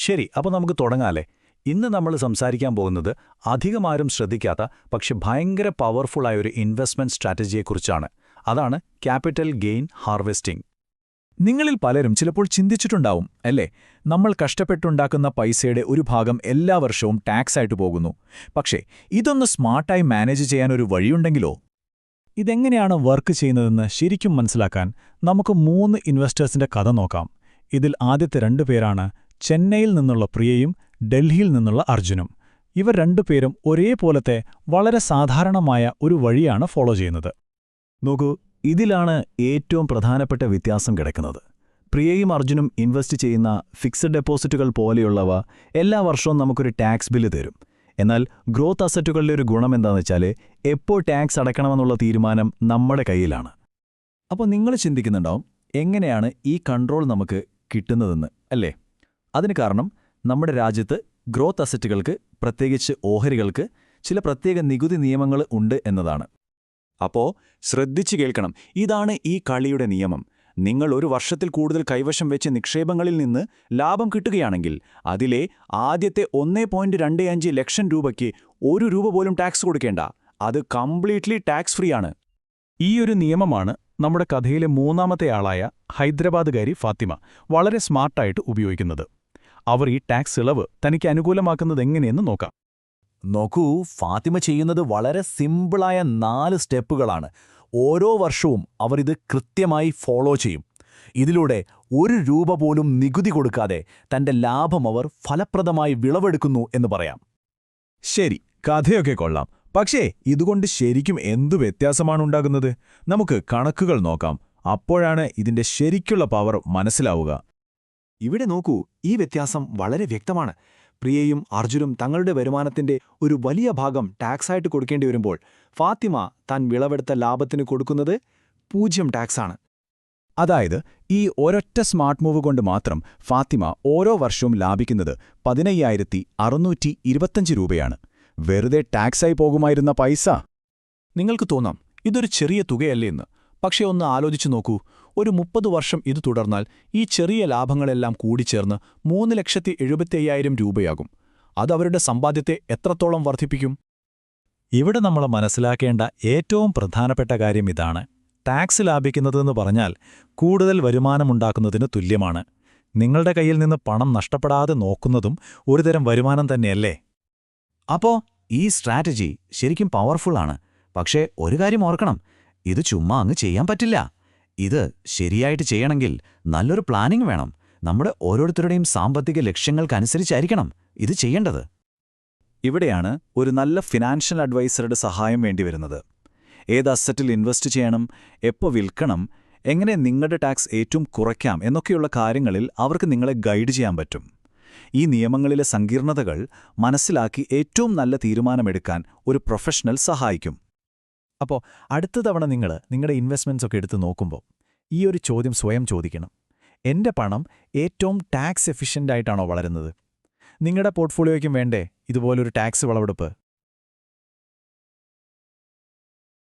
ശരി, അപ്പോൾ നമുക്ക് തുടങ്ങാല്ലേ. ഇന്ന് നമ്മൾ സംസാരിക്കാൻ പോകുന്നത് അധികമാരും ശ്രദ്ധിക്കാത്ത പക്ഷെ ഭയങ്കര പവർഫുള്ളായ ഒരു ഇൻവെസ്റ്റ്മെന്റ് സ്ട്രാറ്റജിയെക്കുറിച്ചാണ്. അതാണ് ക്യാപിറ്റൽ ഗെയിൻ ഹാർവെസ്റ്റിംഗ്. നിങ്ങളിൽ പലരും ചിലപ്പോൾ ചിന്തിച്ചിട്ടുണ്ടാവും അല്ലേ, നമ്മൾ കഷ്ടപ്പെട്ടുണ്ടാക്കുന്ന പൈസയുടെ ഒരു ഭാഗം എല്ലാ വർഷവും ടാക്സായിട്ട് പോകുന്നു. പക്ഷേ ഇതൊന്ന് സ്മാർട്ടായി മാനേജ് ചെയ്യാനൊരു വഴിയുണ്ടെങ്കിലോ? ഇതെങ്ങനെയാണ് വർക്ക് ചെയ്യുന്നതെന്ന് ശരിക്കും മനസ്സിലാക്കാൻ നമുക്ക് 3 ഇൻവെസ്റ്റേഴ്സിന്റെ കഥ നോക്കാം. ഇതിൽ ആദ്യത്തെ 2 പേരാണ് ചെന്നൈയിൽ നിന്നുള്ള പ്രിയയും ഡൽഹിയിൽ നിന്നുള്ള അർജുനും. ഇവർ 2 പേരും ഒരേപോലത്തെ വളരെ സാധാരണമായ ഒരു വഴിയാണ് ഫോളോ ചെയ്യുന്നത്. നോക്കൂ, ഇതിലാണ് ഏറ്റവും പ്രധാനപ്പെട്ട വ്യത്യാസം കിടക്കുന്നത്. പ്രിയയും അർജുനും ഇൻവെസ്റ്റ് ചെയ്യുന്ന ഫിക്സഡ് ഡെപ്പോസിറ്റുകൾ പോലെയുള്ളവ എല്ലാ വർഷവും നമുക്കൊരു ടാക്സ് ബില്ല് തരും. എന്നാൽ ഗ്രോത്ത് അസറ്റുകളുടെ ഒരു ഗുണമെന്താണെന്ന് വെച്ചാൽ എപ്പോൾ ടാക്സ് അടയ്ക്കണമെന്നുള്ള തീരുമാനം നമ്മുടെ കയ്യിലാണ്. അപ്പോൾ നിങ്ങൾ ചിന്തിക്കുന്നുണ്ടാവും, എങ്ങനെയാണ് ഈ കൺട്രോൾ നമുക്ക് കിട്ടുന്നതെന്ന് അല്ലേ? അതിന് കാരണം നമ്മുടെ രാജ്യത്ത് ഗ്രോത്ത് അസറ്റുകൾക്ക്, പ്രത്യേകിച്ച് ഓഹരികൾക്ക് ചില പ്രത്യേക നികുതി നിയമങ്ങൾ ഉണ്ട് എന്നതാണ്. അപ്പോൾ ശ്രദ്ധിച്ചു കേൾക്കണം, ഇതാണ് ഈ കളിയുടെ നിയമം. നിങ്ങൾ ഒരു വർഷത്തിൽ കൂടുതൽ കൈവശം വെച്ച നിക്ഷേപങ്ങളിൽ നിന്ന് ലാഭം കിട്ടുകയാണെങ്കിൽ അതിലെ ആദ്യത്തെ 1.25 ലക്ഷം രൂപയ്ക്ക് 1 രൂപ പോലും ടാക്സ് കൊടുക്കേണ്ട. അത് കംപ്ലീറ്റ്ലി ടാക്സ് ഫ്രീ ആണ്. ഈയൊരു നിയമമാണ് നമ്മുടെ കഥയിലെ 3ാമത്തെ ആളായ ഹൈദരാബാദുകാരി ഫാത്തിമ വളരെ സ്മാർട്ടായിട്ട് ഉപയോഗിക്കുന്നത്. അവർ ഈ ടാക്സ് ഇളവ് തനിക്ക് അനുകൂലമാക്കുന്നതെങ്ങനെയെന്ന് നോക്കാം. നോക്കൂ, ഫാത്തിമ ചെയ്യുന്നത് വളരെ സിമ്പിളായ 4 സ്റ്റെപ്പുകളാണ്. ഓരോ വർഷവും അവർ ഇത് കൃത്യമായി ഫോളോ ചെയ്യും. ഇതിലൂടെ 1 രൂപ പോലും നികുതി കൊടുക്കാതെ തന്റെ ലാഭം അവർ ഫലപ്രദമായി വിളവെടുക്കുന്നു എന്ന് പറയാം. ശരി, കഥയൊക്കെ കൊള്ളാം. പക്ഷേ ഇതുകൊണ്ട് ശരിക്കും എന്തു വ്യത്യാസമാണുണ്ടാകുന്നത്? നമുക്ക് കണക്കുകൾ നോക്കാം. അപ്പോഴാണ് ഇതിന്റെ ശരിക്കുള്ള പവർ മനസ്സിലാവുക. ഇവിടെ നോക്കൂ, ഈ വ്യത്യാസം വളരെ വ്യക്തമാണ്. പ്രിയയും അർജുനും തങ്ങളുടെ വരുമാനത്തിന്റെ ഒരു വലിയ ഭാഗം ടാക്സായിട്ട് കൊടുക്കേണ്ടി വരുമ്പോൾ ഫാത്തിമ താൻ വിളവെടുത്ത ലാഭത്തിന് കൊടുക്കുന്നത് 0 ടാക്സാണ്. അതായത് ഈ ഒരൊറ്റ സ്മാർട്ട് മൂവ് കൊണ്ട് മാത്രം ഫാത്തിമ ഓരോ വർഷവും ലാഭിക്കുന്നത് 15,625 രൂപയാണ്. വെറുതെ ടാക്സായി പോകുമായിരുന്ന പൈസ. നിങ്ങൾക്ക് തോന്നാം ഇതൊരു ചെറിയ തുകയല്ലേ എന്ന്. പക്ഷേ ഒന്ന് ആലോചിച്ചു നോക്കൂ, ഒരു 30 വർഷം ഇത് തുടർന്നാൽ ഈ ചെറിയ ലാഭങ്ങളെല്ലാം കൂടിച്ചേർന്ന് 3,75,000 രൂപയാകും. അത് അവരുടെ സമ്പാദ്യത്തെ എത്രത്തോളം വർദ്ധിപ്പിക്കും? ഇവിടെ നമ്മൾ മനസ്സിലാക്കേണ്ട ഏറ്റവും പ്രധാനപ്പെട്ട കാര്യം ഇതാണ്. ടാക്സ് ലാഭിക്കുന്നതെന്ന് പറഞ്ഞാൽ കൂടുതൽ വരുമാനമുണ്ടാക്കുന്നതിന് തുല്യമാണ്. നിങ്ങളുടെ കയ്യിൽ നിന്ന് പണം നഷ്ടപ്പെടാതെ നോക്കുന്നതും ഒരുതരം വരുമാനം തന്നെയല്ലേ? അപ്പോൾ ഈ സ്ട്രാറ്റജി ശരിക്കും പവർഫുള്ളാണ്. പക്ഷേ ഒരു കാര്യം ഓർക്കണം, ഇത് ചുമ്മാ അങ്ങ് ചെയ്യാൻ പറ്റില്ല. ഇത് ശരിയായിട്ട് ചെയ്യണമെങ്കിൽ നല്ലൊരു പ്ലാനിംഗ് വേണം. നമ്മുടെ ഓരോരുത്തരുടെയും സാമ്പത്തിക ലക്ഷ്യങ്ങൾക്കനുസരിച്ചായിരിക്കണം ഇത് ചെയ്യേണ്ടത്. ഇവിടെയാണ് ഒരു നല്ല ഫിനാൻഷ്യൽ അഡ്വൈസറുടെ സഹായം വേണ്ടിവരുന്നത്. ഏത് അസറ്റിൽ ഇൻവെസ്റ്റ് ചെയ്യണം, എപ്പോൾ വിൽക്കണം, എങ്ങനെ നിങ്ങളുടെ ടാക്സ് ഏറ്റവും കുറയ്ക്കാം എന്നൊക്കെയുള്ള കാര്യങ്ങളിൽ അവർക്ക് നിങ്ങളെ ഗൈഡ് ചെയ്യാൻ പറ്റും. ഈ നിയമങ്ങളിലെ സങ്കീർണതകൾ മനസ്സിലാക്കി ഏറ്റവും നല്ല തീരുമാനമെടുക്കാൻ ഒരു പ്രൊഫഷണൽ സഹായിക്കും. അപ്പോൾ അടുത്ത തവണ നിങ്ങളുടെ ഇൻവെസ്റ്റ്മെന്റ്സ് ഒക്കെ എടുത്ത് നോക്കുമ്പോൾ ഈ ഒരു ചോദ്യം സ്വയം ചോദിക്കണം. എന്റെ പണം ഏറ്റവും ടാക്സ് എഫിഷ്യൻ്റ് ആയിട്ടാണോ വളരുന്നത്? നിങ്ങളുടെ പോർട്ട്ഫോളിയോയ്ക്കും വേണ്ടേ ഇതുപോലൊരു ടാക്സ് വിളവെടുപ്പ്?